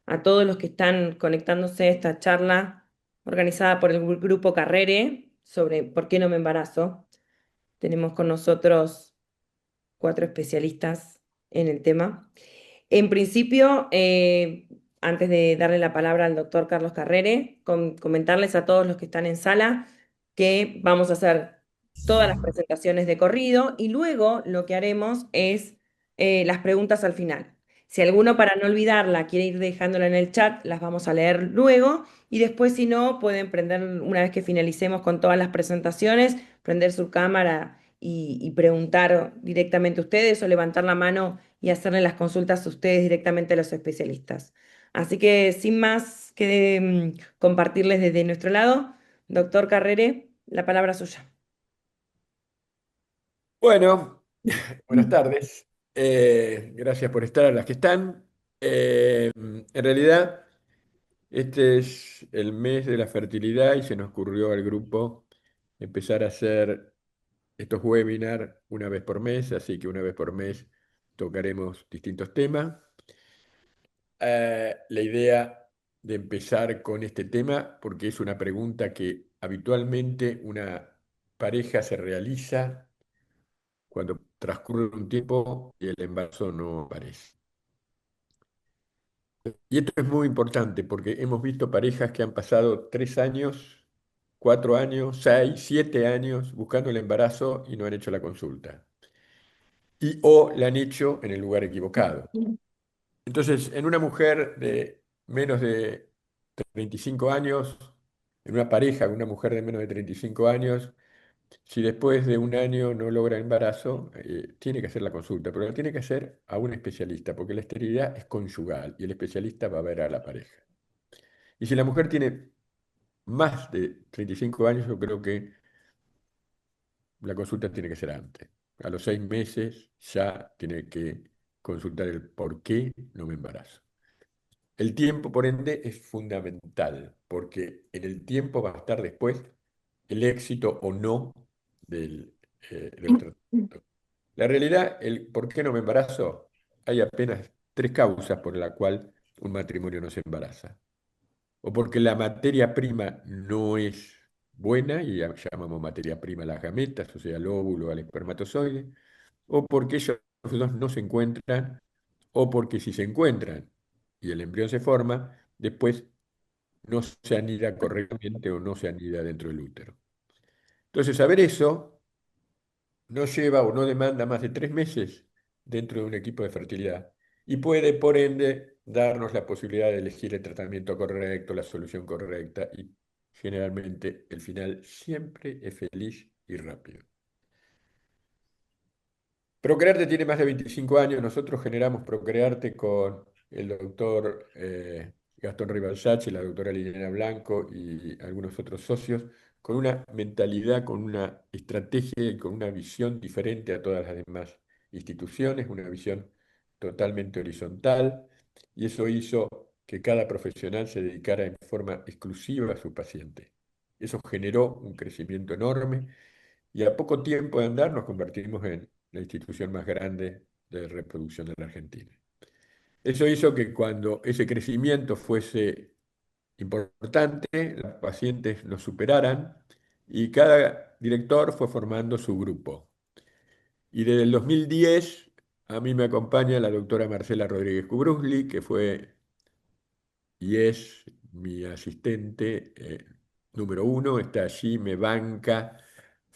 a todos los que están conectándose a esta charla organizada por el grupo Carrere sobre por qué no me embarazo. Tenemos con nosotros cuatro especialistas en el tema. En principio, antes de darle la palabra al doctor Carlos Carrere, comentarles a todos los que están en sala que vamos a hacer todas las presentaciones de corrido y luego lo que haremos es las preguntas al final. Si alguno para no olvidarla quiere ir dejándola en el chat, las vamos a leer luego y después si no, pueden prender, una vez que finalicemos con todas las presentaciones, prender su cámara y preguntar directamente a ustedes o levantar la mano y hacerle las consultas a ustedes directamente a los especialistas. Así que sin más que compartirles desde nuestro lado, doctor Carrere, la palabra es suya. Bueno, buenas tardes. Gracias por estar a las que están. En realidad, este es el mes de la fertilidad y se nos ocurrió al grupo empezar a hacer estos webinars una vez por mes, así que una vez por mes tocaremos distintos temas. La idea de empezar con este tema, porque es una pregunta que habitualmente una pareja se realiza cuando transcurre un tiempo y el embarazo no aparece. Y esto es muy importante porque hemos visto parejas que han pasado 3 años, 4 años, 6, 7 años buscando el embarazo y no han hecho la consulta. Y o la han hecho en el lugar equivocado. Entonces, en una mujer de menos de 35 años, en una pareja con una mujer de menos de 35 años, si después de un año no logra embarazo, tiene que hacer la consulta, pero la tiene que hacer a un especialista, porque la esterilidad es conyugal y el especialista va a ver a la pareja. Y si la mujer tiene más de 35 años, yo creo que la consulta tiene que ser antes. A los 6 meses ya tiene que consultar el por qué no me embarazo. El tiempo, por ende, es fundamental, porque en el tiempo va a estar después el éxito o no de los tratamientos. La realidad, el por qué no me embarazo, hay apenas tres causas por la cual un matrimonio no se embaraza. O porque la materia prima no es buena, y llamamos materia prima a las gametas, o sea, al óvulo, al espermatozoide, o porque ellos dos no se encuentran, o porque si se encuentran y el embrión se forma, después no se anida correctamente o no se anida dentro del útero. Entonces, saber eso no lleva o no demanda más de 3 meses dentro de un equipo de fertilidad y puede, por ende, darnos la posibilidad de elegir el tratamiento correcto, la solución correcta y generalmente el final siempre es feliz y rápido. Procrearte tiene más de 25 años. Nosotros generamos Procrearte con el doctor Gastón Ribalsach y la doctora Liliana Blanco y algunos otros socios, con una mentalidad, con una estrategia y con una visión diferente a todas las demás instituciones, una visión totalmente horizontal, y eso hizo que cada profesional se dedicara en forma exclusiva a su paciente. Eso generó un crecimiento enorme y a poco tiempo de andar nos convertimos en la institución más grande de reproducción de la Argentina. Eso hizo que cuando ese crecimiento fuese importante, los pacientes nos superaran y cada director fue formando su grupo. Y desde el 2010 a mí me acompaña la doctora Marcela Rodríguez Cubrusli, que fue y es mi asistente número uno, está allí, me banca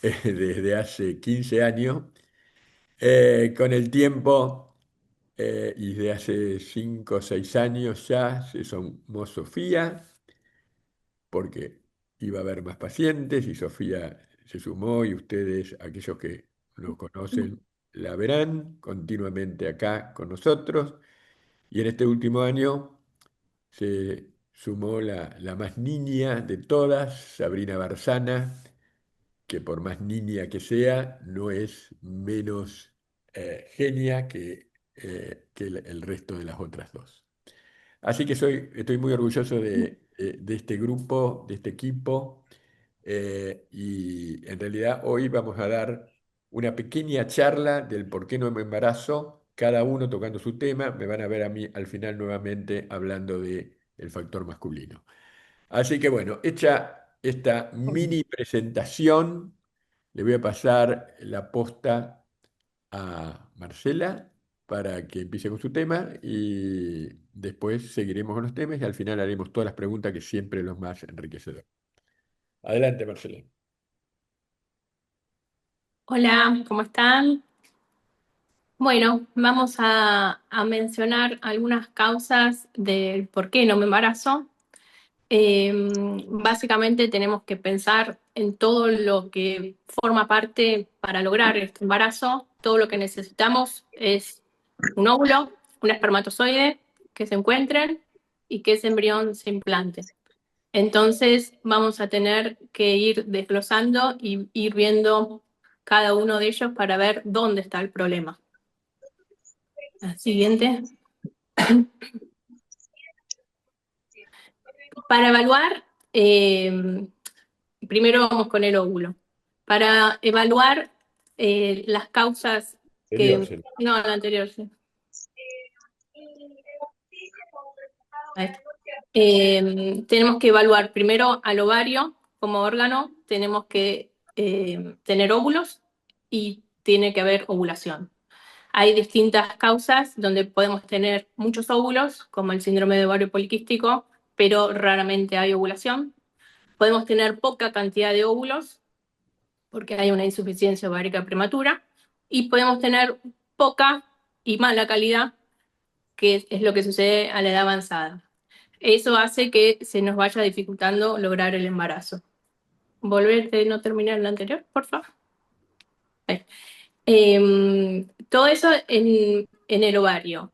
desde hace 15 años. Con el tiempo y de hace 5 o 6 años ya se sumó Sofía, porque iba a haber más pacientes y Sofía se sumó y ustedes, aquellos que nos conocen, la verán continuamente acá con nosotros. Y en este último año se sumó la más niña de todas, Sabrina Barzana, que por más niña que sea, no es menos genia que el resto de las otras dos. Así que estoy muy orgulloso de este grupo, de este equipo, y en realidad hoy vamos a dar una pequeña charla del por qué no me embarazo, cada uno tocando su tema. Me van a ver a mí al final nuevamente hablando de el factor masculino. Así que bueno, hecha esta mini presentación, le voy a pasar la posta a Marcela para que empiece con su tema y después seguiremos con los temas y al final haremos todas las preguntas que siempre es lo más enriquecedor. Adelante, Marcela. Hola, ¿cómo están? Bueno, vamos a mencionar algunas causas del por qué no me embarazo. Básicamente tenemos que pensar en todo lo que forma parte para lograr este embarazo. Todo lo que necesitamos es un óvulo, un espermatozoide que se encuentren y que ese embrión se implante. Entonces vamos a tener que ir desglosando y ir viendo cada uno de ellos para ver dónde está el problema. La siguiente. Para evaluar, primero vamos con el óvulo. Para evaluar las causas Anterior, que... sí. No, la anterior, sí. Ahí está. Tenemos que evaluar primero al ovario como órgano, tenemos que tener óvulos y tiene que haber ovulación. Hay distintas causas donde podemos tener muchos óvulos, como el síndrome de ovario poliquístico, pero raramente hay ovulación. Podemos tener poca cantidad de óvulos, porque hay una insuficiencia ovárica prematura, y podemos tener poca y mala calidad, que es lo que sucede a la edad avanzada. Eso hace que se nos vaya dificultando lograr el embarazo. Volverte a no terminar la anterior, por favor. Todo eso en el ovario.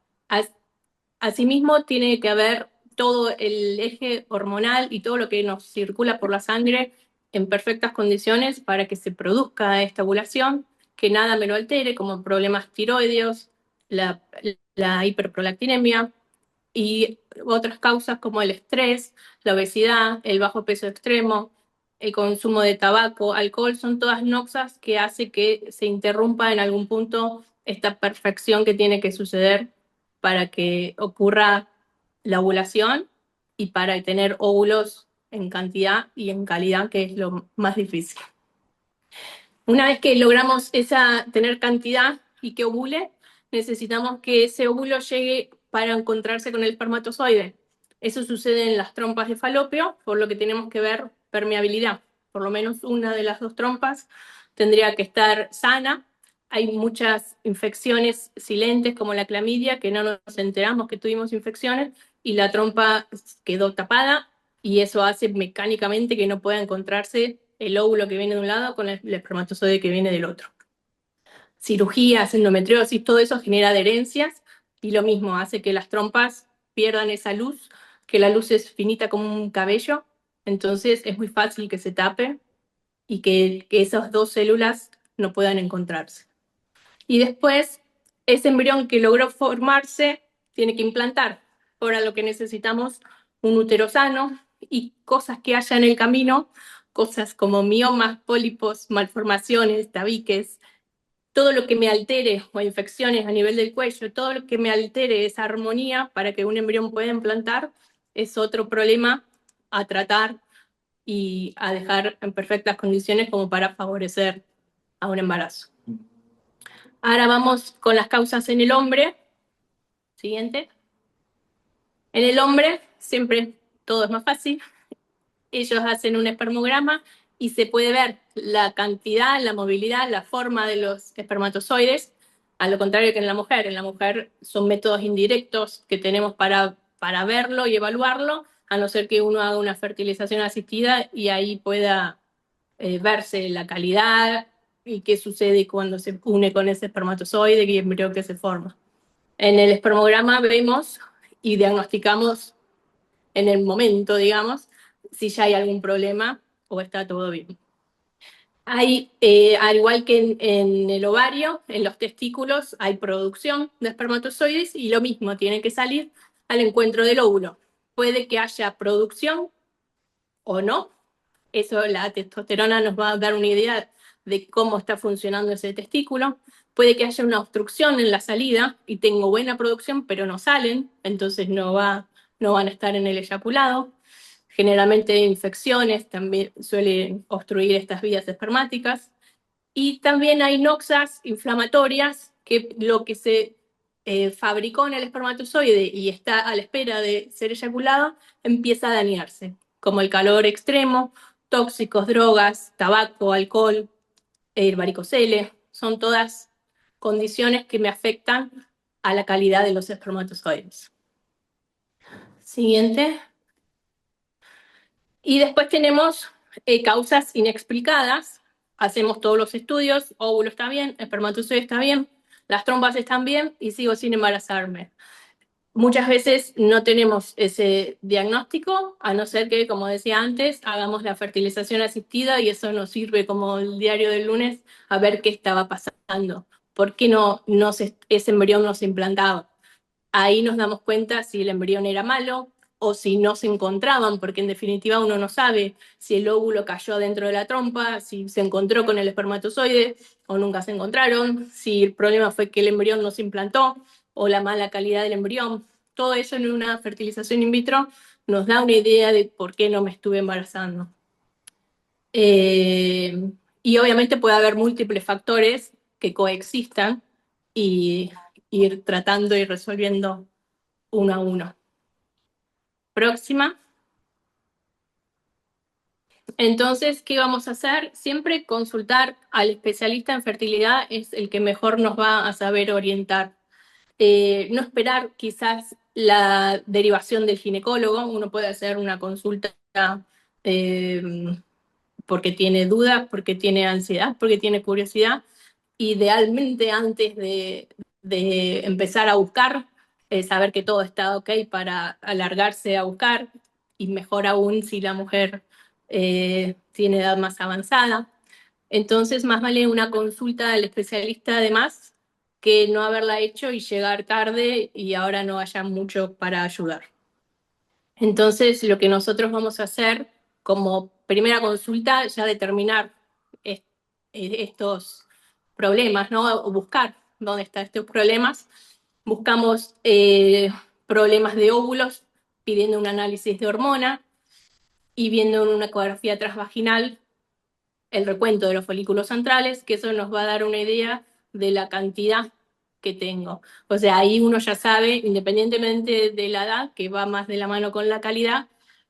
Asimismo, tiene que haber todo el eje hormonal y todo lo que nos circula por la sangre en perfectas condiciones para que se produzca esta ovulación, que nada me lo altere, como problemas tiroideos, la, la hiperprolactinemia y otras causas como el estrés, la obesidad, el bajo peso extremo, el consumo de tabaco, alcohol, son todas noxas que hace que se interrumpa en algún punto esta perfección que tiene que suceder para que ocurra la ovulación y para tener óvulos en cantidad y en calidad, que es lo más difícil. Una vez que logramos tener cantidad y que ovule, necesitamos que ese óvulo llegue para encontrarse con el espermatozoide. Eso sucede en las trompas de falopio, por lo que tenemos que ver permeabilidad. Por lo menos una de las dos trompas tendría que estar sana. Hay muchas infecciones silentes como la clamidia que no nos enteramos que tuvimos infecciones y la trompa quedó tapada y eso hace mecánicamente que no pueda encontrarse el óvulo que viene de un lado con el espermatozoide que viene del otro. Cirugías, endometriosis, todo eso genera adherencias y lo mismo hace que las trompas pierdan esa luz, que la luz es finita como un cabello, entonces es muy fácil que se tape y que esas dos células no puedan encontrarse. Y después, ese embrión que logró formarse tiene que implantar. Ahora lo que necesitamos, un útero sano y cosas que haya en el camino, cosas como miomas, pólipos, malformaciones, tabiques, todo lo que me altere o infecciones a nivel del cuello, todo lo que me altere esa armonía para que un embrión pueda implantar, es otro problema a tratar y a dejar en perfectas condiciones como para favorecer a un embarazo. Ahora vamos con las causas en el hombre. Siguiente. En el hombre siempre todo es más fácil. Ellos hacen un espermograma y se puede ver la cantidad, la movilidad, la forma de los espermatozoides, a lo contrario que en la mujer. En la mujer son métodos indirectos que tenemos para verlo y evaluarlo, a no ser que uno haga una fertilización asistida y ahí pueda verse la calidad y qué sucede cuando se une con ese espermatozoide y el embrión que se forma. En el espermograma vemos y diagnosticamos en el momento, digamos, si ya hay algún problema o está todo bien. Hay, al igual que en el ovario, en los testículos hay producción de espermatozoides y lo mismo, tiene que salir al encuentro del óvulo. Puede que haya producción o no. Eso, la testosterona nos va a dar una idea de cómo está funcionando ese testículo. Puede que haya una obstrucción en la salida y tengo buena producción, pero no salen, entonces no van a estar en el eyaculado. Generalmente infecciones también suelen obstruir estas vías espermáticas. Y también hay noxas inflamatorias, que lo que se fabricó en el espermatozoide y está a la espera de ser eyaculado, empieza a dañarse, como el calor extremo, tóxicos, drogas, tabaco, alcohol, varicocele. Son todas condiciones que me afectan a la calidad de los espermatozoides. Siguiente. Y después tenemos causas inexplicadas. Hacemos todos los estudios, óvulo está bien, espermatozoide está bien, las trompas están bien y sigo sin embarazarme. Muchas veces no tenemos ese diagnóstico, a no ser que, como decía antes, hagamos la fertilización asistida y eso nos sirve como el diario del lunes a ver qué estaba pasando, por qué ese embrión no se implantaba. Ahí nos damos cuenta si el embrión era malo o si no se encontraban, porque en definitiva uno no sabe si el óvulo cayó dentro de la trompa, si se encontró con el espermatozoide o nunca se encontraron, si el problema fue que el embrión no se implantó o la mala calidad del embrión. Todo eso en una fertilización in vitro nos da una idea de por qué no me estuve embarazando. Y obviamente puede haber múltiples factores que coexistan y ir tratando y resolviendo uno a uno. Próxima. Entonces, ¿qué vamos a hacer? Siempre consultar al especialista en fertilidad es el que mejor nos va a saber orientar. No esperar quizás la derivación del ginecólogo. Uno puede hacer una consulta eh, porque tiene dudas, porque tiene ansiedad, porque tiene curiosidad. Idealmente antes de empezar a buscar, saber que todo está ok para alargarse a buscar, y mejor aún si la mujer tiene edad más avanzada. Entonces, más vale una consulta al especialista además que no haberla hecho y llegar tarde y ahora no haya mucho para ayudar. Entonces, lo que nosotros vamos a hacer como primera consulta, ya determinar estos problemas, ¿no? O buscar dónde están estos problemas. Buscamos problemas de óvulos, pidiendo un análisis de hormona y viendo en una ecografía transvaginal el recuento de los folículos centrales, que eso nos va a dar una idea de la cantidad que tengo. O sea, ahí uno ya sabe, independientemente de la edad, que va más de la mano con la calidad,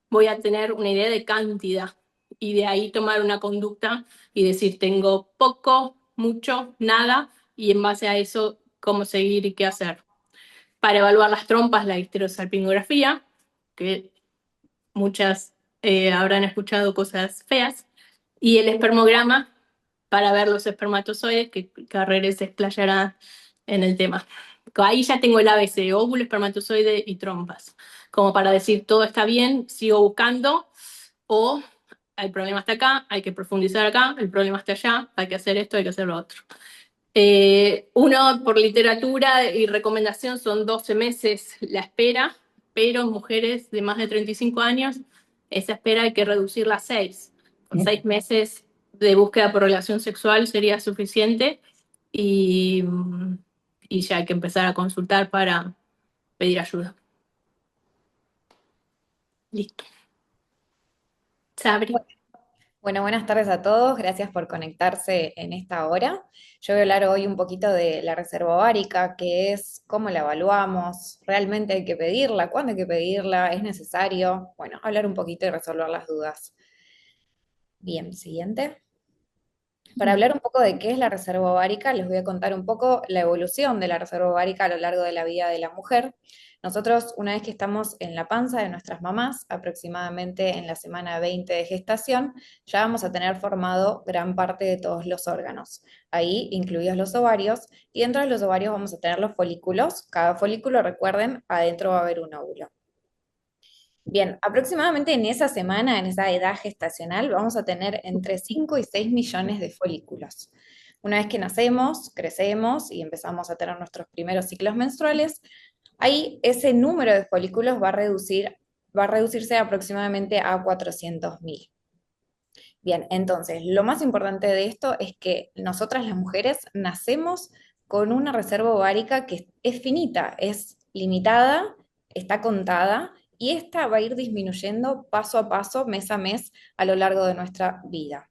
voy a tener una idea de cantidad y de ahí tomar una conducta y decir, tengo poco, mucho, nada, y en base a eso, cómo seguir y qué hacer. Para evaluar las trompas, la histerosalpingografía, que muchas habrán escuchado cosas feas, y el espermograma para ver los espermatozoides, que Carrere se explayará en el tema. Ahí ya tengo el ABC, óvulo, espermatozoide y trompas, como para decir todo está bien, sigo buscando, o el problema está acá, hay que profundizar acá, el problema está allá, hay que hacer esto, hay que hacer lo otro. Uno, por literatura y recomendación, son 12 meses la espera, pero en mujeres de más de 35 años, esa espera hay que reducirla a 6. Con 6 meses de búsqueda por relación sexual sería suficiente y, y ya hay que empezar a consultar para pedir ayuda. Listo. Sabri. Bueno, buenas tardes a todos, gracias por conectarse en esta hora. Yo voy a hablar hoy un poquito de la reserva ovárica, qué es, cómo la evaluamos, realmente hay que pedirla, cuándo hay que pedirla, es necesario. Bueno, hablar un poquito y resolver las dudas. Bien, siguiente. Para hablar un poco de qué es la reserva ovárica, les voy a contar un poco la evolución de la reserva ovárica a lo largo de la vida de la mujer. Nosotros, una vez que estamos en la panza de nuestras mamás, aproximadamente en la semana 20 de gestación, ya vamos a tener formado gran parte de todos los órganos, ahí incluidos los ovarios, y dentro de los ovarios vamos a tener los folículos. Cada folículo, recuerden, adentro va a haber un óvulo. Bien, aproximadamente en esa semana, en esa edad gestacional, vamos a tener entre 5 y 6 millones de folículos. Una vez que nacemos, crecemos y empezamos a tener nuestros primeros ciclos menstruales, ahí ese número de folículos va a reducirse aproximadamente a 400.000. Bien, entonces, lo más importante de esto es que nosotras las mujeres nacemos con una reserva ovárica que es finita, es limitada, está contada, y esta va a ir disminuyendo paso a paso, mes a mes, a lo largo de nuestra vida.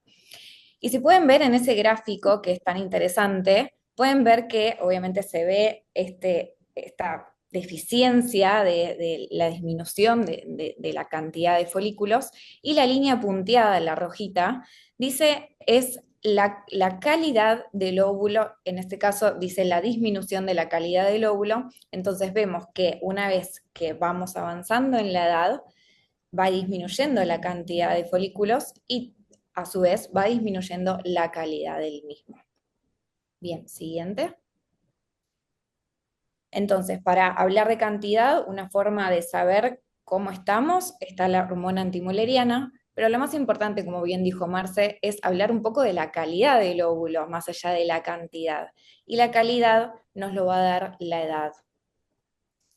Y si pueden ver en ese gráfico, que es tan interesante, pueden ver que obviamente se ve esta deficiencia de la disminución de la cantidad de folículos, y la línea punteada, la rojita, dice es la calidad del óvulo, en este caso dice la disminución de la calidad del óvulo. Entonces vemos que una vez que vamos avanzando en la edad, va disminuyendo la cantidad de folículos y a su vez va disminuyendo la calidad del mismo. Bien, siguiente. Entonces, para hablar de cantidad, una forma de saber cómo estamos está la hormona antimuleriana, pero lo más importante, como bien dijo Marce, es hablar un poco de la calidad del óvulo, más allá de la cantidad. Y la calidad nos lo va a dar la edad.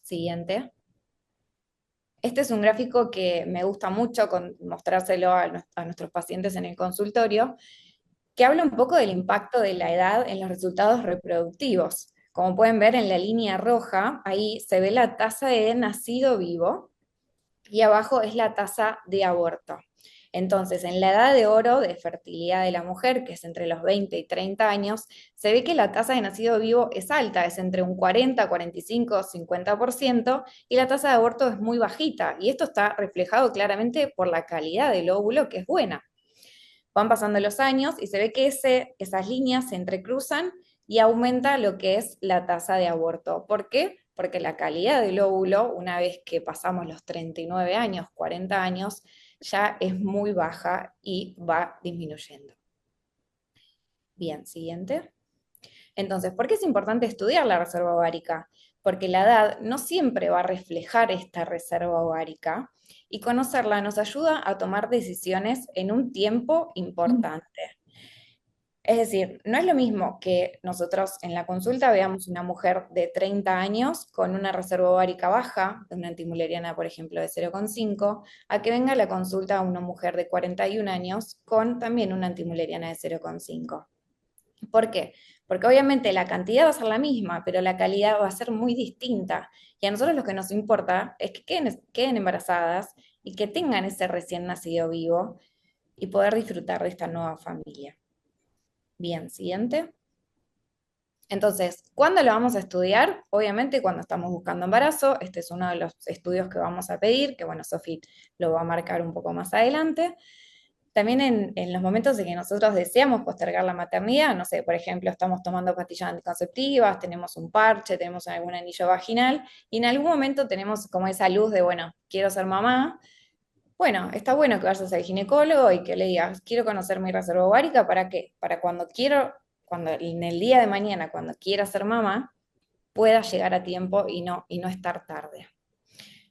Siguiente. Este es un gráfico que me gusta mucho mostrárselo a nuestros pacientes en el consultorio, que habla un poco del impacto de la edad en los resultados reproductivos. Como pueden ver en la línea roja, ahí se ve la tasa de nacido vivo y abajo es la tasa de aborto. Entonces, en la edad de oro de fertilidad de la mujer, que es entre los 20 y 30 años, se ve que la tasa de nacido vivo es alta, es entre un 40, 45, 50%, y la tasa de aborto es muy bajita. Y esto está reflejado claramente por la calidad del óvulo, que es buena. Van pasando los años y se ve que esas líneas se entrecruzan y aumenta lo que es la tasa de aborto. ¿Por qué? Porque la calidad del óvulo, una vez que pasamos los 39 años, 40 años, ya es muy baja y va disminuyendo. Bien, siguiente. Entonces, ¿por qué es importante estudiar la reserva ovárica? Porque la edad no siempre va a reflejar esta reserva ovárica, y conocerla nos ayuda a tomar decisiones en un tiempo importante. Es decir, no es lo mismo que nosotros en la consulta veamos una mujer de 30 años con una reserva ovárica baja, de una antimuleriana, por ejemplo, de 0,5, a que venga a la consulta una mujer de 41 años con también una antimuleriana de 0,5. ¿Por qué? Porque obviamente la cantidad va a ser la misma, pero la calidad va a ser muy distinta. Y a nosotros lo que nos importa es que queden embarazadas y que tengan ese recién nacido vivo y poder disfrutar de esta nueva familia. Bien, siguiente. Entonces, ¿cuándo lo vamos a estudiar? Obviamente cuando estamos buscando embarazo. Este es uno de los estudios que vamos a pedir, que bueno, Sofi lo va a marcar un poco más adelante. También en los momentos en que nosotros deseamos postergar la maternidad, no sé, por ejemplo, estamos tomando pastillas anticonceptivas, tenemos un parche, tenemos algún anillo vaginal, y en algún momento tenemos como esa luz de, bueno, quiero ser mamá. Bueno, está bueno que vayas al ginecólogo y que le digas, quiero conocer mi reserva ovárica. ¿Para qué? Para cuando en el día de mañana, cuando quiera ser mamá, pueda llegar a tiempo y no estar tarde.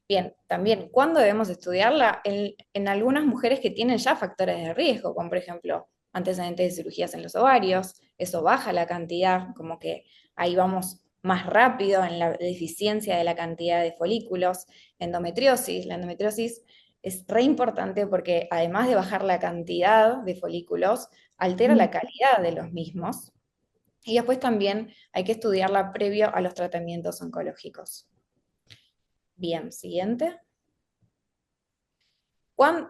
Bien, también, ¿cuándo debemos estudiarla? En algunas mujeres que tienen ya factores de riesgo, como por ejemplo antecedentes de cirugías en los ovarios, eso baja la cantidad, como que ahí vamos más rápido en la deficiencia de la cantidad de folículos. Endometriosis, la endometriosis es re importante porque además de bajar la cantidad de folículos, altera la calidad de los mismos. Y después también hay que estudiarla previo a los tratamientos oncológicos. Bien, siguiente.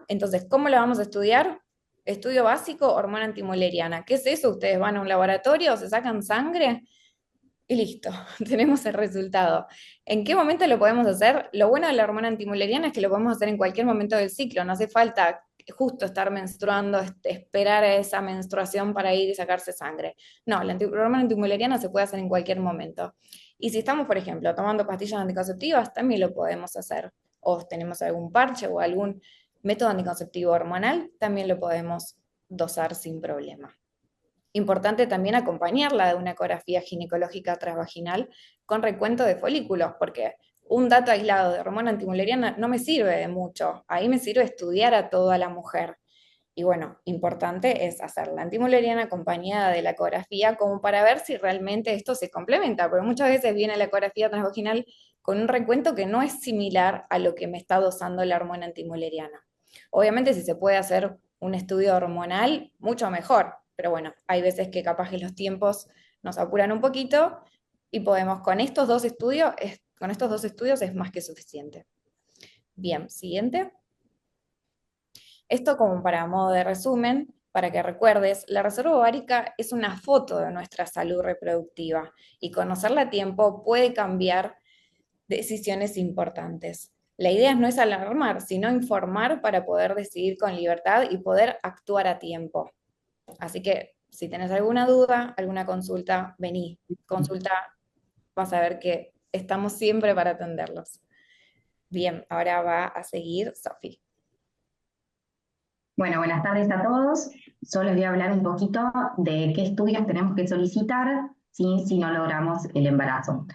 Entonces, ¿cómo la vamos a estudiar? Estudio básico, hormona antimuleriana. ¿Qué es eso? Ustedes van a un laboratorio, se sacan sangre y listo, tenemos el resultado. ¿En qué momento lo podemos hacer? Lo bueno de la hormona antimuleriana es que lo podemos hacer en cualquier momento del ciclo, no hace falta justo estar menstruando, esperar a esa menstruación para ir y sacarse sangre. No, la hormona antimuleriana se puede hacer en cualquier momento. Y si estamos, por ejemplo, tomando pastillas anticonceptivas, también lo podemos hacer. O tenemos algún parche o algún método anticonceptivo hormonal, también lo podemos dosar sin problema. Importante también acompañarla de una ecografía ginecológica transvaginal con recuento de folículos, porque un dato aislado de hormona antimuleriana no me sirve de mucho. Ahí me sirve estudiar a toda la mujer. Y bueno, importante es hacer la antimuleriana acompañada de la ecografía como para ver si realmente esto se complementa, porque muchas veces viene la ecografía transvaginal con un recuento que no es similar a lo que me está dosando la hormona antimuleriana. Obviamente si se puede hacer un estudio hormonal, mucho mejor. Pero bueno, hay veces que capaz que los tiempos nos apuran un poquito y podemos, con estos dos estudios es más que suficiente. Bien, siguiente. Esto como para modo de resumen, para que recuerdes, la reserva ovárica es una foto de nuestra salud reproductiva y conocerla a tiempo puede cambiar decisiones importantes. La idea no es alarmar, sino informar para poder decidir con libertad y poder actuar a tiempo. Así que si tenés alguna duda, alguna consulta, vení, consulta, vas a ver que estamos siempre para atenderlos. Bien, ahora va a seguir Sofi. Bueno, buenas tardes a todos. Yo les voy a hablar un poquito de qué estudios tenemos que solicitar si no logramos el embarazo.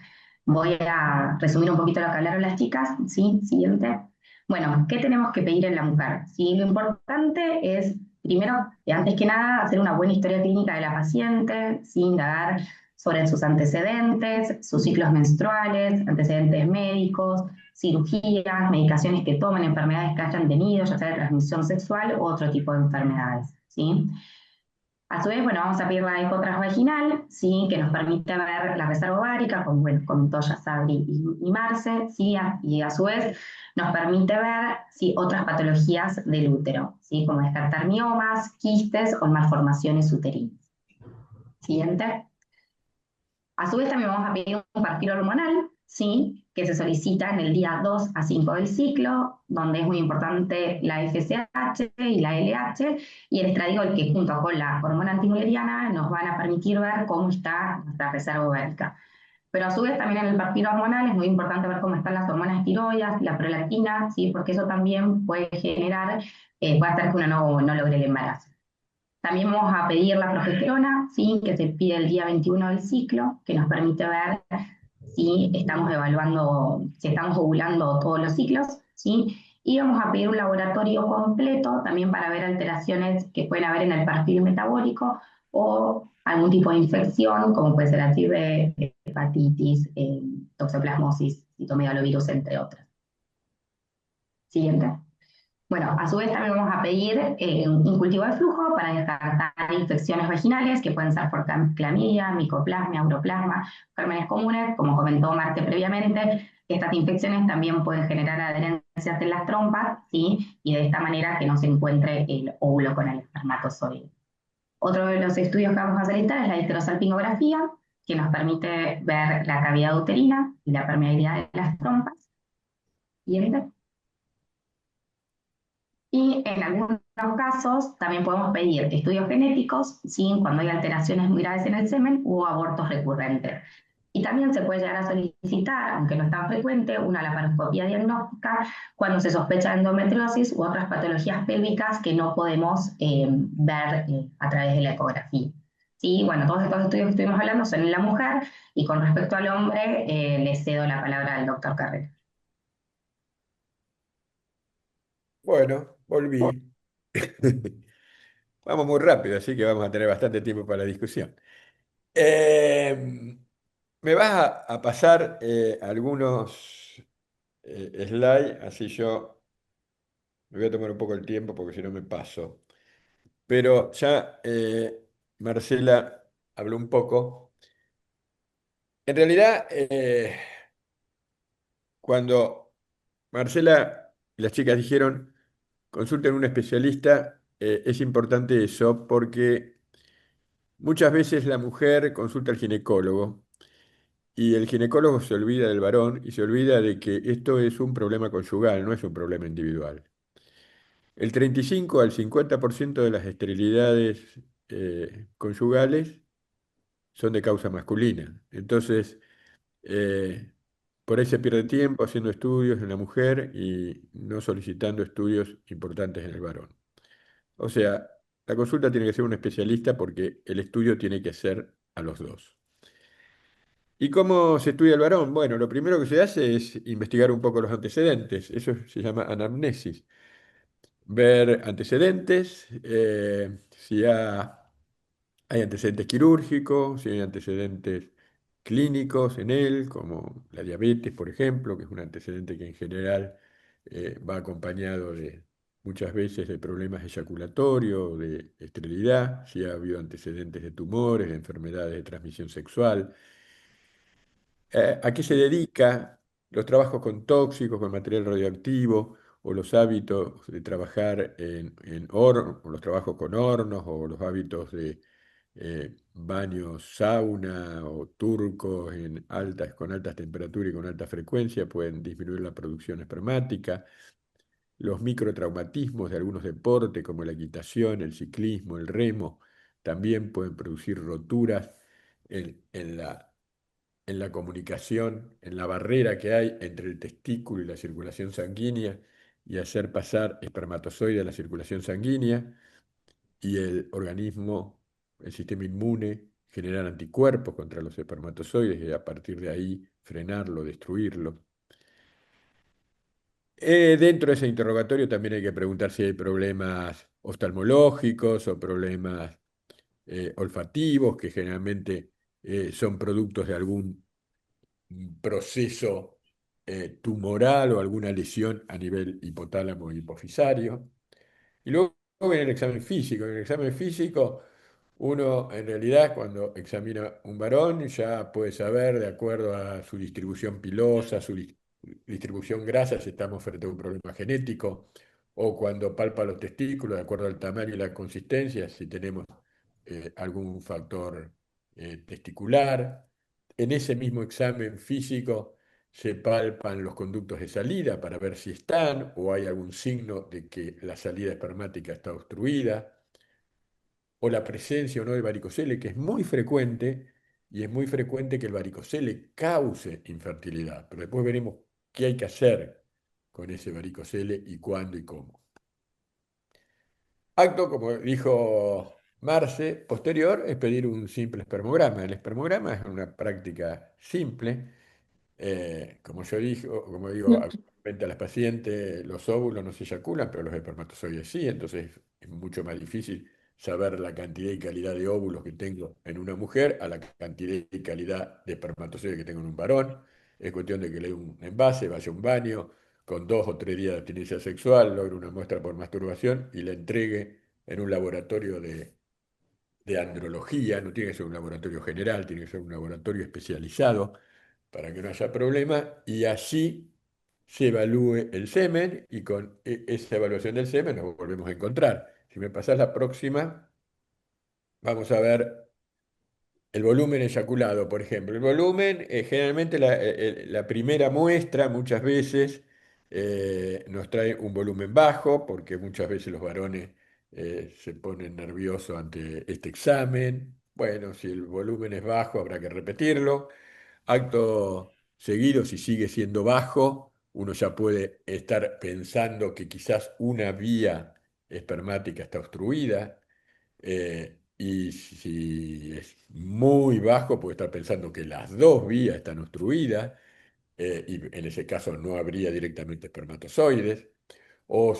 Voy a resumir un poquito lo que hablaron las chicas. ¿Sí? Siguiente. Bueno, ¿qué tenemos que pedir en la mujer? ¿Sí? Lo importante es, primero, antes que nada, hacer una buena historia clínica de la paciente, ¿sí? Indagar sobre sus antecedentes, sus ciclos menstruales, antecedentes médicos, cirugías, medicaciones que tomen, enfermedades que hayan tenido, ya sea de transmisión sexual u otro tipo de enfermedades, ¿sí? A su vez, bueno, vamos a pedir la eco transvaginal, ¿sí? Que nos permite ver la reserva ovárica, con Toya, Sabri y Marce, ¿sí? Y a su vez nos permite ver, ¿sí? Otras patologías del útero, ¿sí? Como descartar miomas, quistes o malformaciones uterinas. Siguiente. A su vez también vamos a pedir un perfil hormonal, ¿sí? Que se solicita en el día 2 a 5 del ciclo, donde es muy importante la FSH y la LH, y el estradiol que junto con la hormona antimuleriana nos van a permitir ver cómo está nuestra reserva ovárica. Pero a su vez también en el perfil hormonal es muy importante ver cómo están las hormonas tiroides, la prolactina, ¿sí? Porque eso también puede generar, puede hacer que uno no logre el embarazo. También vamos a pedir la progesterona, ¿sí? Que se pide el día 21 del ciclo, que nos permite ver si estamos si estamos ovulando todos los ciclos, ¿sí? Y vamos a pedir un laboratorio completo también para ver alteraciones que pueden haber en el perfil metabólico o algún tipo de infección, como puede ser así de hepatitis, toxoplasmosis, citomegalovirus, entre otras. Siguiente. Bueno, a su vez también vamos a pedir un cultivo de flujo para descartar infecciones vaginales que pueden ser por clamidia, micoplasma, uroplasma, gérmenes comunes, como comentó Marte previamente. Estas infecciones también pueden generar adherencias en las trompas, ¿sí? Y de esta manera que no se encuentre el óvulo con el espermatozoide. Otro de los estudios que vamos a solicitar es la histerosalpingografía, que nos permite ver la cavidad uterina y la permeabilidad de las trompas. Siguiente. Y en algunos casos también podemos pedir estudios genéticos, ¿sí? Cuando hay alteraciones muy graves en el semen o abortos recurrentes. Y también se puede llegar a solicitar, aunque no es tan frecuente, una laparoscopia diagnóstica cuando se sospecha endometriosis u otras patologías pélvicas que no podemos ver a través de la ecografía. Sí, bueno, todos estos estudios que estuvimos hablando son en la mujer y con respecto al hombre le cedo la palabra al doctor Carrera. Bueno, volví. Vamos muy rápido, así que vamos a tener bastante tiempo para la discusión. Me vas a pasar algunos slides, así yo me voy a tomar un poco el tiempo porque si no me paso. Pero ya Marcela habló un poco. En realidad, cuando Marcela y las chicas dijeron consulten a un especialista, es importante eso porque muchas veces la mujer consulta al ginecólogo y el ginecólogo se olvida del varón y se olvida de que esto es un problema conyugal, no es un problema individual. El 35 al 50% de las esterilidades conyugales son de causa masculina. Entonces, eh, por ahí se pierde tiempo haciendo estudios en la mujer y no solicitando estudios importantes en el varón. O sea, la consulta tiene que ser un especialista porque el estudio tiene que ser a los dos. ¿Y cómo se estudia el varón? Bueno, lo primero que se hace es investigar un poco los antecedentes. Eso se llama anamnesis. Ver antecedentes, si hay antecedentes quirúrgicos, si hay antecedentes clínicos en él, como la diabetes, por ejemplo, que es un antecedente que en general va acompañado muchas veces de problemas eyaculatorios, de esterilidad, si ha habido antecedentes de tumores, de enfermedades de transmisión sexual. ¿A qué se dedica? Los trabajos con tóxicos, con material radioactivo, o los hábitos de trabajar en hornos, o los trabajos con hornos, o los hábitos de baños sauna o turcos con altas temperaturas y con alta frecuencia pueden disminuir la producción espermática. Los microtraumatismos de algunos deportes como la equitación, el ciclismo, el remo, también pueden producir roturas en la comunicación, en la barrera que hay entre el testículo y la circulación sanguínea y hacer pasar espermatozoide a la circulación sanguínea y el organismo, el sistema inmune, generar anticuerpos contra los espermatozoides y a partir de ahí frenarlo, destruirlo. Dentro de ese interrogatorio también hay que preguntar si hay problemas oftalmológicos o problemas olfativos, que generalmente son productos de algún proceso tumoral o alguna lesión a nivel hipotálamo y hipofisario. Y luego viene el examen físico. En el examen físico, uno en realidad cuando examina un varón ya puede saber de acuerdo a su distribución pilosa, su distribución grasa, si estamos frente a un problema genético, o cuando palpa los testículos, de acuerdo al tamaño y la consistencia, si tenemos algún factor testicular. En ese mismo examen físico se palpan los conductos de salida para ver si están o hay algún signo de que la salida espermática está obstruida, o la presencia o no de varicocele, que es muy frecuente, y es muy frecuente que el varicocele cause infertilidad. Pero después veremos qué hay que hacer con ese varicocele y cuándo y cómo. Acto, como dijo Marce, posterior es pedir un simple espermograma. El espermograma es una práctica simple. Como digo, habitualmente a las pacientes los óvulos no se eyaculan, pero los espermatozoides sí, entonces es mucho más difícil saber la cantidad y calidad de óvulos que tengo en una mujer a la cantidad y calidad de espermatozoides que tengo en un varón. Es cuestión de que le dé un envase, vaya a un baño, con 2 o 3 días de abstinencia sexual, logre una muestra por masturbación y la entregue en un laboratorio de andrología. No tiene que ser un laboratorio general, tiene que ser un laboratorio especializado para que no haya problema, y allí se evalúe el semen y con esa evaluación del semen nos volvemos a encontrar. Si me pasás la próxima, vamos a ver el volumen eyaculado, por ejemplo. El volumen, generalmente la primera muestra muchas veces nos trae un volumen bajo, porque muchas veces los varones se ponen nerviosos ante este examen. Bueno, si el volumen es bajo, habrá que repetirlo. Acto seguido, si sigue siendo bajo, uno ya puede estar pensando que quizás una vía espermática está obstruida, y si es muy bajo, puede estar pensando que las dos vías están obstruidas, y en ese caso no habría directamente espermatozoides, o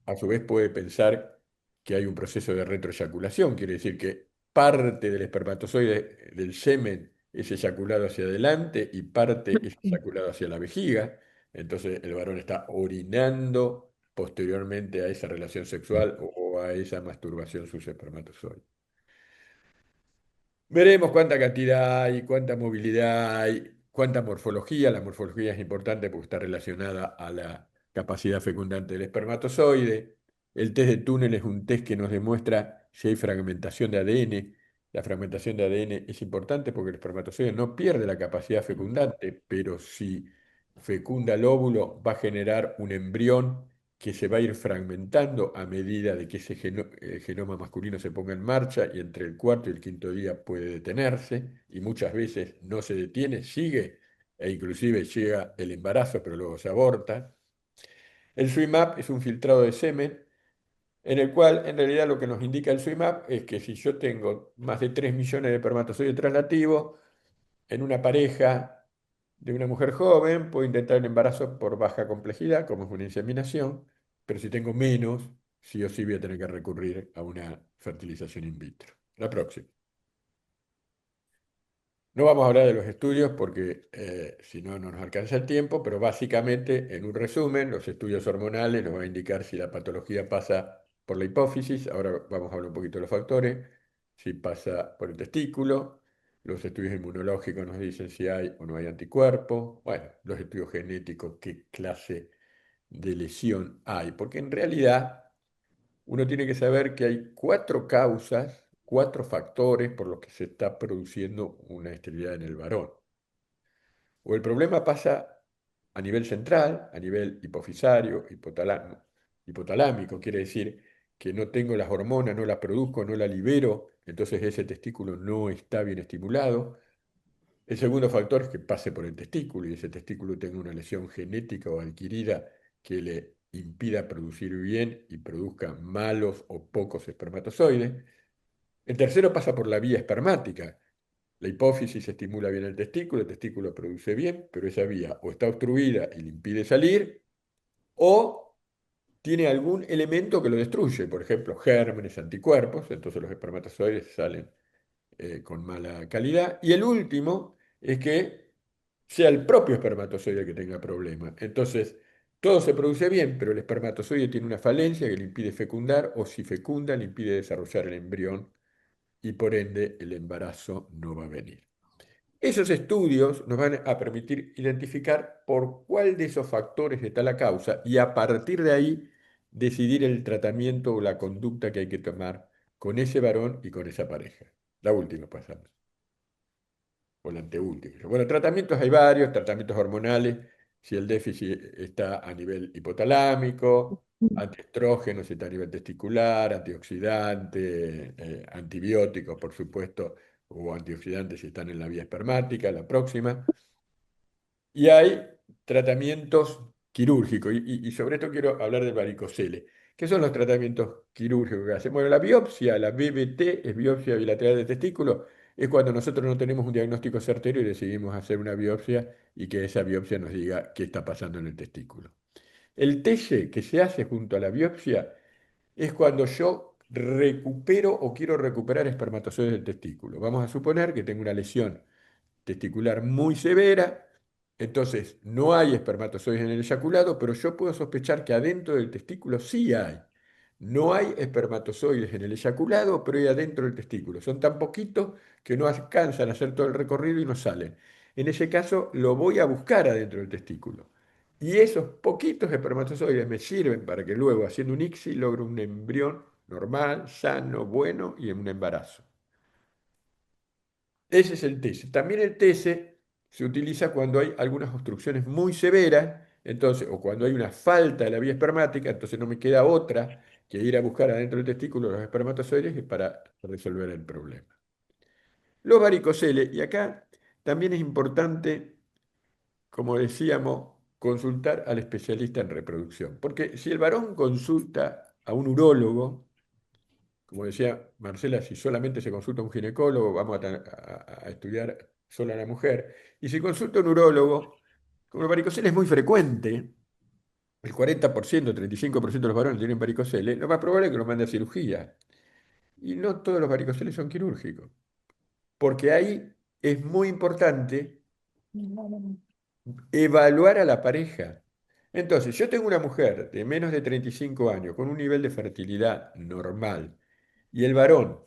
a su vez puede pensar que hay un proceso de retroeyaculación, quiere decir que parte del espermatozoide del semen es eyaculado hacia adelante y parte es eyaculado hacia la vejiga, entonces el varón está orinando posteriormente a esa relación sexual o a esa masturbación sus espermatozoides. Veremos cuánta cantidad hay, cuánta movilidad hay, cuánta morfología. La morfología es importante porque está relacionada a la capacidad fecundante del espermatozoide. El test de túnel es un test que nos demuestra si hay fragmentación de ADN. La fragmentación de ADN es importante porque el espermatozoide no pierde la capacidad fecundante, pero si fecunda el óvulo va a generar un embrión que se va a ir fragmentando a medida de que ese genoma masculino se ponga en marcha, y entre el cuarto y el quinto día puede detenerse y muchas veces no se detiene, sigue e inclusive llega el embarazo, pero luego se aborta. El SWIMAP es un filtrado de semen en el cual en realidad lo que nos indica el SWIMAP es que si yo tengo más de 3 millones de espermatozoides translativos en una pareja de una mujer joven, puedo intentar el embarazo por baja complejidad, como es una inseminación, pero si tengo menos, sí o sí voy a tener que recurrir a una fertilización in vitro. La próxima. No vamos a hablar de los estudios porque si no, no nos alcanza el tiempo, pero básicamente, en un resumen, los estudios hormonales nos van a indicar si la patología pasa por la hipófisis, ahora vamos a hablar un poquito de los factores, si pasa por el testículo, los estudios inmunológicos nos dicen si hay o no hay anticuerpos, bueno, los estudios genéticos, qué clase de lesión hay, porque en realidad uno tiene que saber que hay cuatro causas, cuatro factores por los que se está produciendo una esterilidad en el varón. O el problema pasa a nivel central, a nivel hipofisario, hipotalámico, quiere decir que no tengo las hormonas, no las produzco, no las libero, entonces ese testículo no está bien estimulado. El segundo factor es que pase por el testículo y ese testículo tenga una lesión genética o adquirida que le impida producir bien y produzca malos o pocos espermatozoides. El tercero pasa por la vía espermática. La hipófisis estimula bien el testículo produce bien, pero esa vía o está obstruida y le impide salir, o tiene algún elemento que lo destruye, por ejemplo, gérmenes, anticuerpos, entonces los espermatozoides salen con mala calidad. Y el último es que sea el propio espermatozoide que tenga problemas. Entonces, todo se produce bien, pero el espermatozoide tiene una falencia que le impide fecundar, o si fecunda, le impide desarrollar el embrión y por ende el embarazo no va a venir. Esos estudios nos van a permitir identificar por cuál de esos factores está la causa y a partir de ahí decidir el tratamiento o la conducta que hay que tomar con ese varón y con esa pareja. La última pasamos, o la anteúltima. Bueno, tratamientos hay varios, tratamientos hormonales, si el déficit está a nivel hipotalámico, antiestrógenos si está a nivel testicular, antioxidantes, antibióticos, por supuesto, o antioxidantes si están en la vía espermática, la próxima. Y hay tratamientos quirúrgicos, y sobre esto quiero hablar del varicocele. ¿Qué son los tratamientos quirúrgicos que hacemos? Bueno, la biopsia, la BBT, es biopsia bilateral de testículo, es cuando nosotros no tenemos un diagnóstico certero y decidimos hacer una biopsia y que esa biopsia nos diga qué está pasando en el testículo. El TC que se hace junto a la biopsia es cuando yo recupero o quiero recuperar espermatozoides del testículo. Vamos a suponer que tengo una lesión testicular muy severa, entonces no hay espermatozoides en el eyaculado, pero yo puedo sospechar que adentro del testículo sí hay. No hay espermatozoides en el eyaculado, pero hay adentro del testículo. Son tan poquitos que no alcanzan a hacer todo el recorrido y no salen. En ese caso, lo voy a buscar adentro del testículo. Y esos poquitos espermatozoides me sirven para que luego, haciendo un ICSI, logre un embrión normal, sano, bueno y en un embarazo. Ese es el TS. También el TS se utiliza cuando hay algunas obstrucciones muy severas, entonces, o cuando hay una falta de la vía espermática, entonces no me queda otra que ir a buscar adentro del testículo los espermatozoides para resolver el problema. Los varicoceles, y acá también es importante, como decíamos, consultar al especialista en reproducción, porque si el varón consulta a un urólogo, como decía Marcela, si solamente se consulta a un ginecólogo, vamos a estudiar solo a la mujer. Y si consulta a un urólogo, como el varicocele es muy frecuente, el 40%, 35% de los varones tienen varicocele, lo más probable es que lo mande a cirugía. Y no todos los varicoceles son quirúrgicos, porque ahí es muy importante evaluar a la pareja. Entonces, yo tengo una mujer de menos de 35 años con un nivel de fertilidad normal y el varón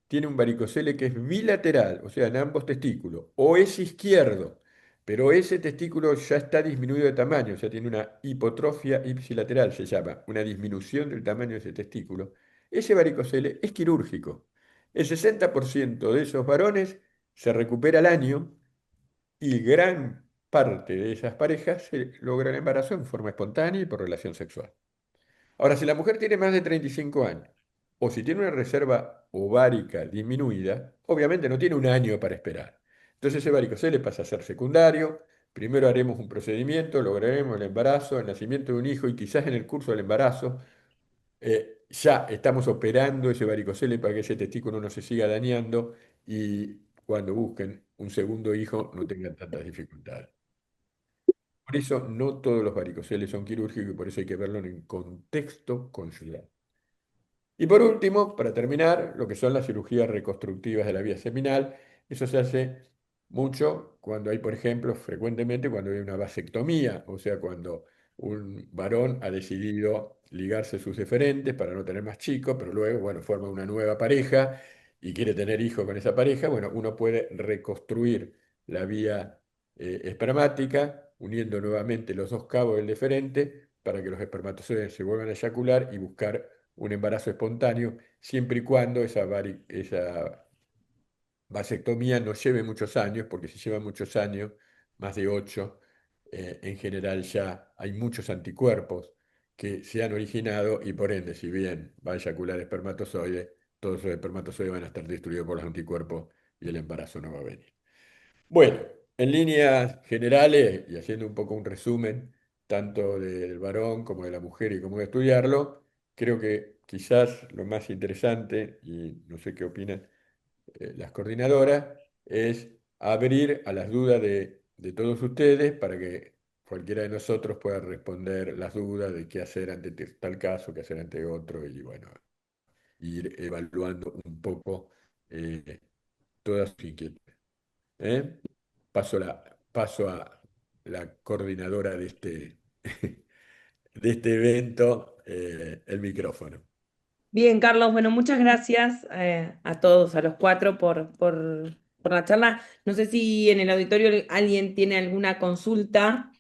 tiene un varicocele que es bilateral, o sea, en ambos testículos, o es izquierdo, pero ese testículo ya está disminuido de tamaño, o sea, tiene una hipotrofia ipsilateral, se llama, una disminución del tamaño de ese testículo, ese varicocele es quirúrgico. El 60% de esos varones se recupera al año y gran parte de esas parejas se logra el embarazo en forma espontánea y por relación sexual. Ahora, si la mujer tiene más de 35 años o si tiene una reserva ovárica disminuida, obviamente no tiene un año para esperar. Entonces ese varicocele pasa a ser secundario. Primero haremos un procedimiento, lograremos el embarazo, el nacimiento de un hijo y quizás en el curso del embarazo ya estamos operando ese varicocele para que ese testículo no se siga dañando y cuando busquen un segundo hijo no tengan tantas dificultades. Por eso no todos los varicoceles son quirúrgicos y por eso hay que verlo en contexto conjugal. Y por último, para terminar, lo que son las cirugías reconstructivas de la vía seminal, eso se hace mucho cuando hay, por ejemplo, frecuentemente cuando hay una vasectomía, o sea, cuando un varón ha decidido ligarse sus deferentes para no tener más chicos, pero luego, bueno, forma una nueva pareja y quiere tener hijos con esa pareja, bueno, uno puede reconstruir la vía espermática uniendo nuevamente los dos cabos del deferente para que los espermatozoides se vuelvan a eyacular y buscar un embarazo espontáneo, siempre y cuando esa vasectomía no lleve muchos años, porque si lleva muchos años, más de 8, en general ya hay muchos anticuerpos que se han originado y por ende, si bien va a eyacular espermatozoides, todos esos espermatozoides van a estar destruidos por los anticuerpos y el embarazo no va a venir. Bueno, en líneas generales y haciendo un poco un resumen, tanto del varón como de la mujer y cómo estudiarlo, creo que quizás lo más interesante, y no sé qué opinan las coordinadoras, es abrir a las dudas de todos ustedes para que cualquiera de nosotros pueda responder las dudas de qué hacer ante tal caso, qué hacer ante otro, y bueno, ir evaluando un poco eh, todas sus inquietudes. ¿Eh? Paso a la coordinadora de de este evento, el micrófono. Bien, Carlos, bueno, muchas gracias a todos, a los cuatro, por la charla. No sé si en el auditorio alguien tiene alguna consulta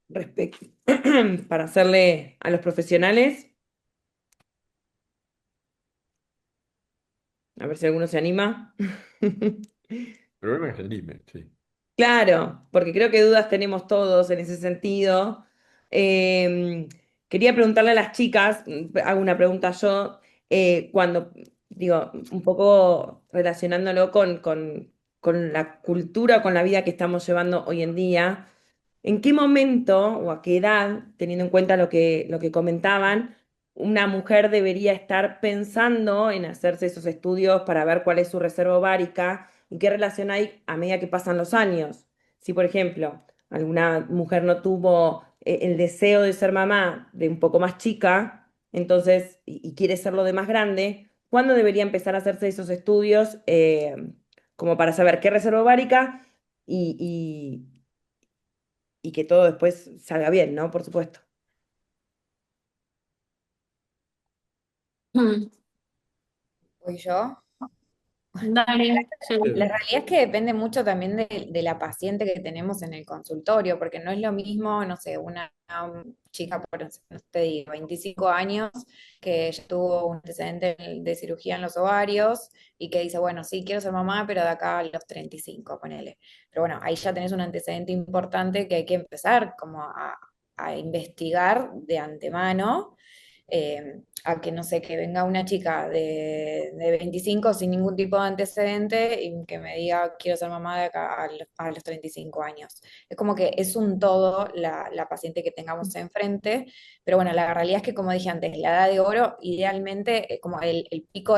respecto para hacerle a los profesionales. A ver si alguno se anima. El problema es el IME, sí. Claro, porque creo que dudas tenemos todos en ese sentido. Eh, Quería preguntarle a las chicas, hago una pregunta yo, cuando, digo, un poco relacionándolo con la cultura, con la vida que estamos llevando hoy en día, ¿en qué momento o a qué edad, teniendo en cuenta lo que comentaban, una mujer debería estar pensando en hacerse esos estudios para ver cuál es su reserva ovárica y qué relación hay a medida que pasan los años? Si, por ejemplo, alguna mujer no tuvo el deseo de ser mamá de un poco más chica, entonces, y quiere serlo de más grande, ¿cuándo debería empezar a hacerse esos estudios como para saber qué reserva ovárica y, y que todo después salga bien, ¿no? Por supuesto. Mm, Voy yo. Dale, sí. La realidad es que depende mucho también de la paciente que tenemos en el consultorio, porque no es lo mismo, no sé, una chica por, no te digo, 25 años, que ya tuvo un antecedente de cirugía en los ovarios y que dice, bueno, sí, quiero ser mamá, pero de acá a los 35, ponele. Pero bueno, ahí ya tenés un antecedente importante que hay que empezar como a investigar de antemano, a que no sé, que venga una chica de 25 sin ningún tipo de antecedente y que me diga quiero ser mamá de acá a los 35 años. Es como que es un todo la paciente que tengamos enfrente, pero bueno, la realidad es que como dije antes, la edad de oro, idealmente, como el pico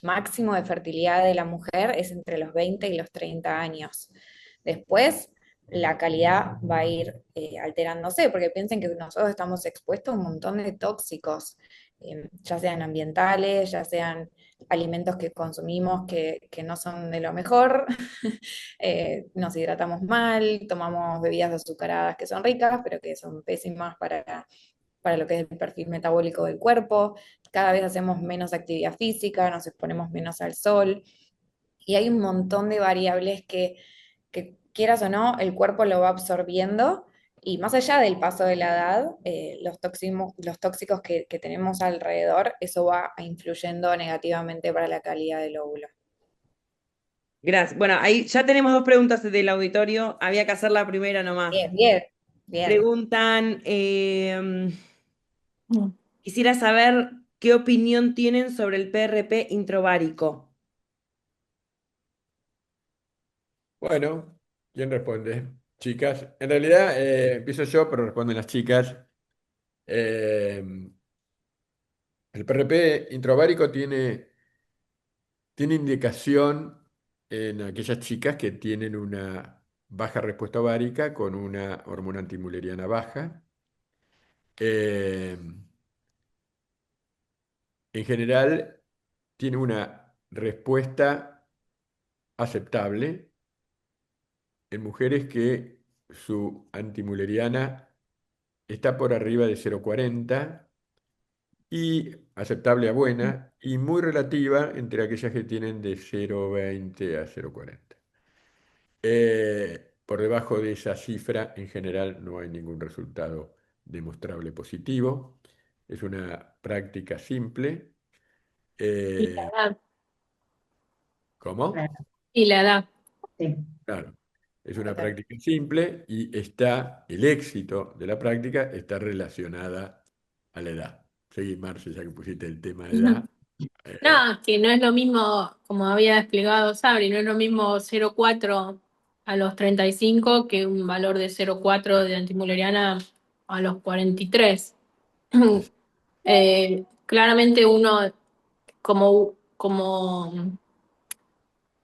máximo de fertilidad de la mujer es entre los 20 y los 30 años. Después la calidad va a ir alterándose, porque piensen que nosotros estamos expuestos a un montón de tóxicos, ya sean ambientales, ya sean alimentos que consumimos que no son de lo mejor, nos hidratamos mal, tomamos bebidas azucaradas que son ricas, pero que son pésimas para lo que es el perfil metabólico del cuerpo, cada vez hacemos menos actividad física, nos exponemos menos al sol, y hay un montón de variables que quieras o no, el cuerpo lo va absorbiendo y más allá del paso de la edad, los tóxicos que tenemos alrededor, eso va influyendo negativamente para la calidad del óvulo. Gracias. Bueno, ahí ya tenemos dos preguntas del auditorio. Había que hacer la primera nomás. Bien, bien, bien. Preguntan, Mm. quisiera saber qué opinión tienen sobre el PRP introvárico. Bueno, ¿quién responde? Chicas. En realidad, empiezo yo, pero responden las chicas. Eh, el PRP introvárico tiene indicación en aquellas chicas que tienen una baja respuesta ovárica con una hormona antimuleriana baja. Eh, en general, tiene una respuesta aceptable. en mujeres que su antimuleriana está por arriba de 0,40 y aceptable a buena y muy relativa entre aquellas que tienen de 0,20 a 0,40. Por debajo de esa cifra, en general, no hay ningún resultado demostrable positivo. Es una práctica simple. Y Eh, la edad. ¿Cómo? Claro, Y la edad. sí. Claro. Es una Total. práctica simple y el éxito de la práctica está relacionada a la edad. Seguí, Marce, ya que pusiste el tema de edad. Eh, No, que no es lo mismo, como había explicado Sabri, no es lo mismo 0,4 a los 35 que un valor de 0,4 de antimuleriana a los 43. es- Claramente uno, como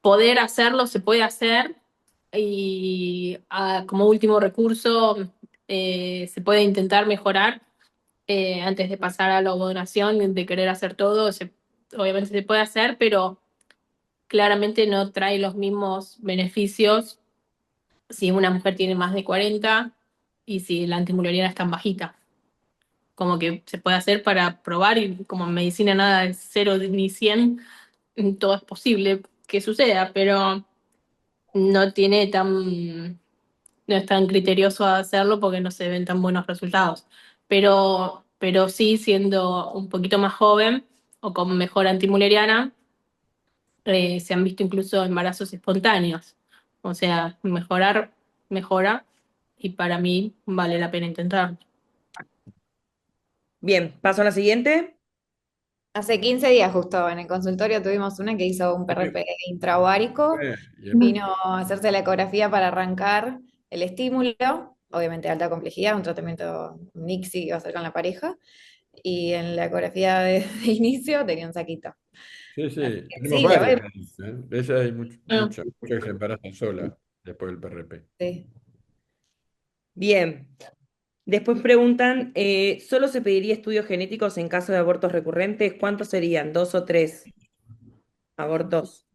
poder hacerlo, se puede hacer y como último recurso se puede intentar mejorar antes de pasar a la donación, de querer hacer todo, obviamente se puede hacer, pero claramente no trae los mismos beneficios si una mujer tiene más de 40 y si la antimuleriana es tan bajita. Como que se puede hacer para probar y como en medicina nada es cero ni 100, todo es posible que suceda, pero no tiene no es tan criterioso hacerlo porque no se ven tan buenos resultados. Pero sí, siendo un poquito más joven o con mejor antimuleriana, se han visto incluso embarazos espontáneos. O sea, mejorar, mejora, y para mí vale la pena intentarlo. Bien, paso a la siguiente. Hace 15 días justo en el consultorio tuvimos una que hizo un PRP intraovárico, y vino a hacerse la ecografía para arrancar el estímulo, obviamente de alta complejidad, un tratamiento mixi que iba a hacer con la pareja, y en la ecografía de inicio tenía un saquito. sí, Así sí, que tenemos sí, lo varias vemos. de esas, ¿eh? De esas hay Ah, muchas que se embarazan solas después del PRP. Sí. Bien. Después preguntan, ¿solo se pediría estudios genéticos en caso de abortos recurrentes? ¿Cuántos serían? ¿Dos o tres abortos?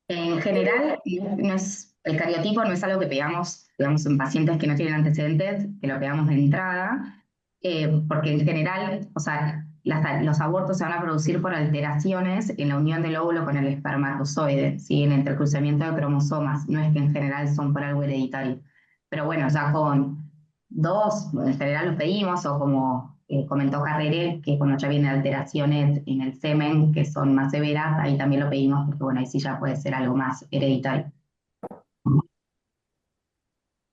En general, no es, el cariotipo no es algo que pegamos, digamos, en pacientes que no tienen antecedentes, que lo pegamos de entrada, porque en general, o sea, los abortos se van a producir por alteraciones en la unión del óvulo con el espermatozoide, ¿sí? En el entrecruzamiento de cromosomas, no es que en general son por algo hereditario. Pero bueno, ya con dos, en general los pedimos, o como comentó Carrere, que cuando ya vienen alteraciones en el semen que son más severas, ahí también lo pedimos, porque bueno, ahí sí ya puede ser algo más hereditario.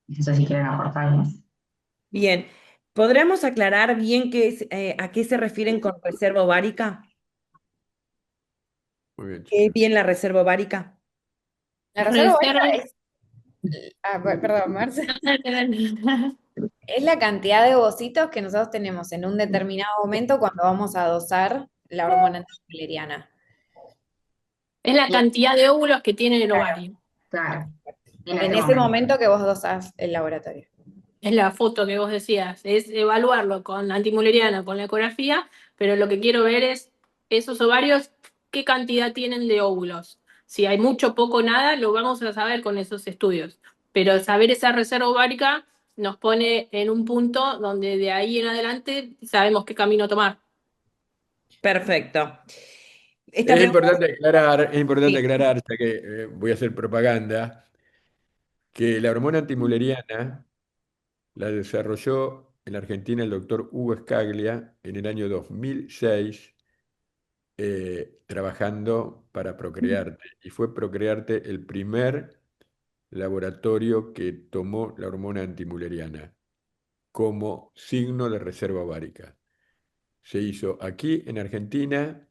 Eso sí quieren aportar más. Bien. ¿Podríamos aclarar bien a qué se refieren con reserva ovárica? Muy bien, ¿Qué es chicos. bien la reserva ovárica? La reserva ovárica reserva. es, perdón, Marce, es la cantidad de ovocitos que nosotros tenemos en un determinado momento cuando vamos a dosar la hormona antimulleriana. Es la Bien, cantidad de óvulos que tiene el claro. ovario. Claro, en En este ese momento. momento que vos dosás el laboratorio. Es la foto que vos decías, es evaluarlo con antimuleriana, con la ecografía, pero lo que quiero ver es esos ovarios, qué cantidad tienen de óvulos. Si hay mucho, poco, nada, lo vamos a saber con esos estudios. Pero saber esa reserva ovárica nos pone en un punto donde de ahí en adelante sabemos qué camino tomar. Perfecto. Esta pregunta, Es importante sí. aclarar, ya que voy a hacer propaganda, que la hormona antimuleriana la desarrolló en Argentina el doctor Hugo Scaglia en el año 2006, trabajando para Procrearte. Y fue Procrearte el primer laboratorio que tomó la hormona antimuleriana como signo de reserva ovárica. Se hizo aquí en Argentina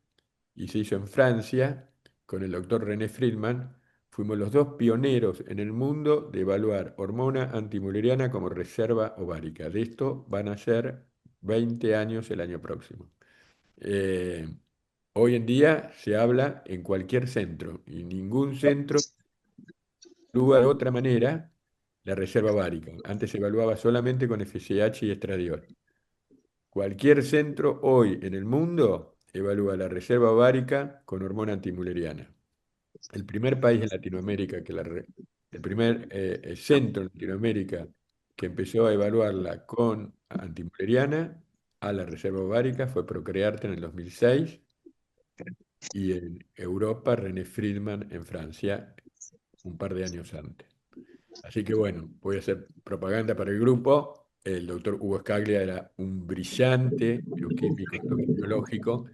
y se hizo en Francia con el doctor René Friedman. Fuimos los dos pioneros en el mundo de evaluar hormona antimuleriana como reserva ovárica. De esto van a ser 20 años el año próximo. Eh, Hoy en día se habla en cualquier centro y ningún centro evalúa de otra manera la reserva ovárica. Antes se evaluaba solamente con FSH y estradiol. Cualquier centro hoy en el mundo evalúa la reserva ovárica con hormona antimuleriana. el primer país en Latinoamérica, el primer centro en Latinoamérica que empezó a evaluarla con antimuleriana a la reserva ovárica fue Procrearte en el 2006 y en Europa René Friedman en Francia un par de años antes. Así que bueno, voy a hacer propaganda para el grupo. El doctor Hugo Scaglia era un brillante bioquímico toxicológico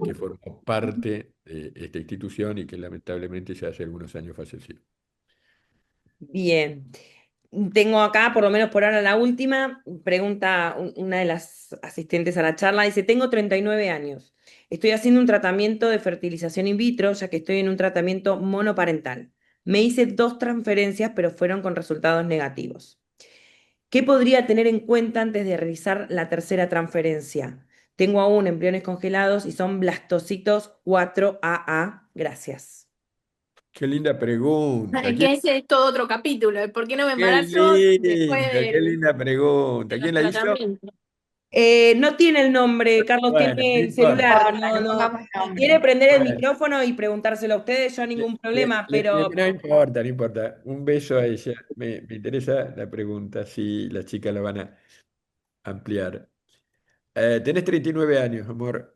que formó parte de esta institución y que lamentablemente ya hace algunos años falleció. Bien. Tengo acá, por lo menos por ahora, la última pregunta, una de las asistentes a la charla. Dice, tengo 39 años. Estoy haciendo un tratamiento de fertilización in vitro, ya que estoy en un tratamiento monoparental. Me hice 2 transferencias, pero fueron con resultados negativos. ¿Qué podría tener en cuenta antes de realizar la tercera transferencia? Tengo aún embriones congelados y son blastocitos 4AA. Gracias. Qué linda pregunta. Que ese es todo otro capítulo, de por qué no me Qué embarazo después linda, qué linda de pregunta. los ¿Quién la hizo? tratamientos. No tiene el nombre, Carlos, Bueno, tiene no el celular. importa. No, No no. pongamos Si quiere nombre. prender el Bueno, micrófono y preguntárselo a ustedes, yo ningún problema, pero no importa, no importa. Un beso a ella. Me interesa la pregunta, si las chicas la van a ampliar. Tenés 39 años, amor.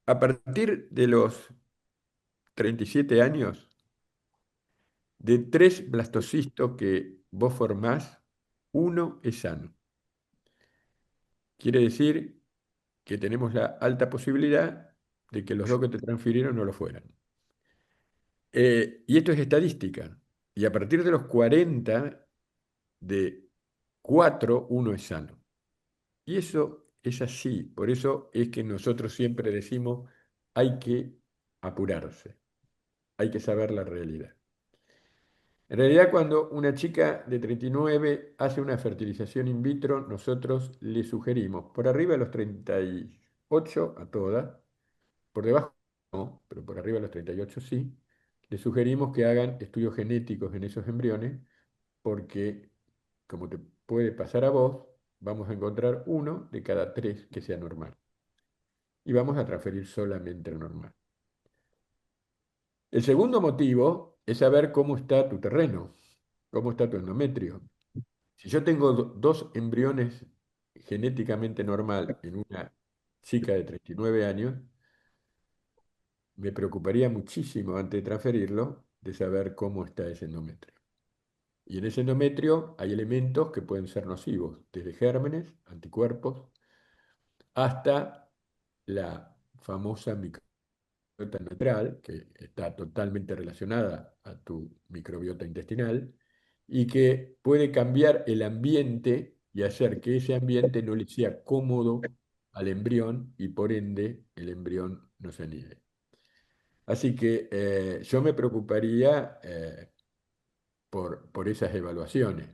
A partir de los 37 años, de 3 blastocistos que vos formás, uno es sano. Quiere decir que tenemos la alta posibilidad de que los dos que te transfirieron no lo fueran. Y esto es estadística. Y a partir de los 40, de 4, uno es sano. Y eso es así. Por eso es que nosotros siempre decimos, hay que apurarse, hay que saber la realidad. En realidad, cuando una chica de 39 hace una fertilización in vitro, nosotros le sugerimos por arriba de los 38 a todas, por debajo no, pero por arriba de los 38 sí, le sugerimos que hagan estudios genéticos en esos embriones, porque, como te puede pasar a vos, vamos a encontrar uno de cada 3 que sea normal. Y vamos a transferir solamente lo normal. El segundo motivo es saber cómo está tu terreno, cómo está tu endometrio. Si yo tengo 2 embriones genéticamente normal en una chica de 39 años, me preocuparía muchísimo antes de transferirlo de saber cómo está ese endometrio. Y en ese endometrio hay elementos que pueden ser nocivos, desde gérmenes, anticuerpos, hasta la famosa microbiota neutral, que está totalmente relacionada a tu microbiota intestinal y que puede cambiar el ambiente y hacer que ese ambiente no le sea cómodo al embrión y por ende el embrión no se anide. Así que yo me preocuparía por esas evaluaciones,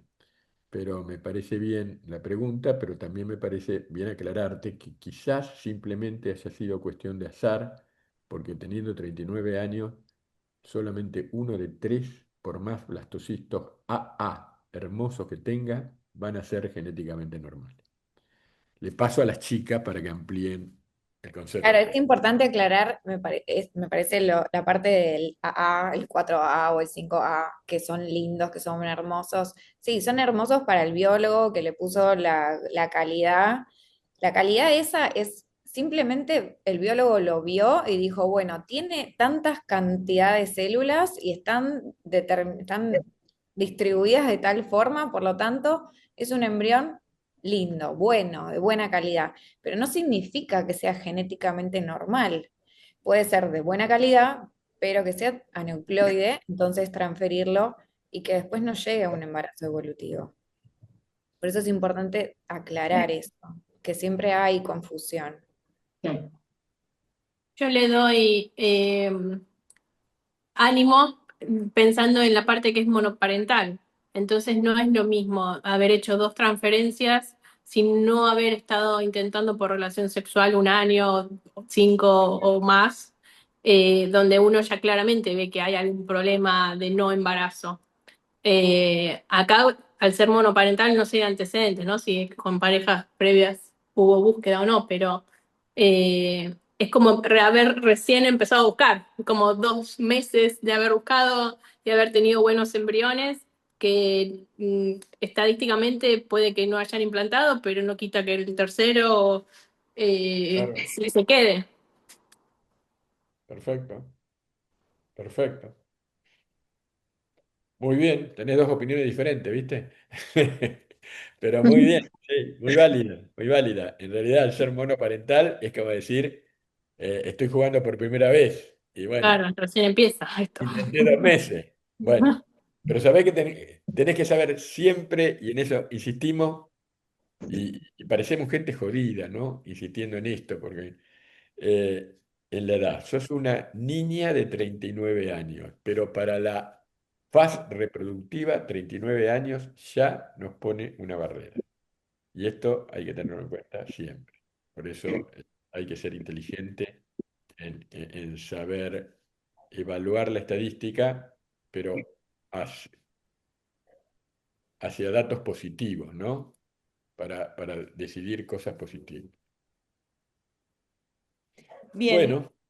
pero me parece bien la pregunta, pero también me parece bien aclararte que quizás simplemente haya sido cuestión de azar, porque teniendo 39 años, solamente uno de 3, por más blastocistos AA hermosos que tenga, van a ser genéticamente normales. Le paso a las chicas para que amplíen el Claro, concepto. es importante aclarar, me parece la parte del AA, el 4A o el 5A, que son lindos, que son hermosos. Sí, son hermosos para el biólogo que le puso la calidad. La calidad esa es simplemente el biólogo lo vio y dijo, bueno, tiene tantas cantidades de células y están distribuidas de tal forma, por lo tanto, es un embrión lindo, bueno, de buena calidad, pero no significa que sea genéticamente normal. Puede ser de buena calidad, pero que sea aneuploide, entonces transferirlo y que después no llegue a un embarazo evolutivo. Por eso es importante aclarar esto, que siempre hay confusión. Bien. Yo le doy ánimo pensando en la parte que es monoparental. Entonces no es lo mismo haber hecho 2 transferencias sin no haber estado intentando por relación sexual un año, 5 o más, donde uno ya claramente ve que hay algún problema de no embarazo. Acá, al ser monoparental, no sé de antecedentes, ¿no? Si con parejas previas hubo búsqueda o no, pero es como haber recién empezado a buscar, como 2 meses de haber buscado, de haber tenido buenos embriones, que estadísticamente puede que no hayan implantado, pero no quita que el tercero Claro, sí se quede. perfecto, perfecto. Muy bien, tenés dos opiniones diferentes, ¿viste? Pero muy bien, sí, muy válida, muy válida. En realidad, el ser monoparental es como decir, estoy jugando por primera vez. Y bueno, Claro, recién empieza esto. intenté 2 meses. Bueno, pero sabés que tenés que saber siempre, y en eso insistimos, y parecemos gente jodida, ¿no? Insistiendo en esto, porque eh, en la edad. Sos una niña de 39 años, pero para la faz reproductiva, 39 años ya nos pone una barrera. Y esto hay que tenerlo en cuenta siempre. Por eso hay que ser inteligente en saber evaluar la estadística, pero hacia, hacia datos positivos, ¿no? Para decidir cosas positivas. Bien, Bueno.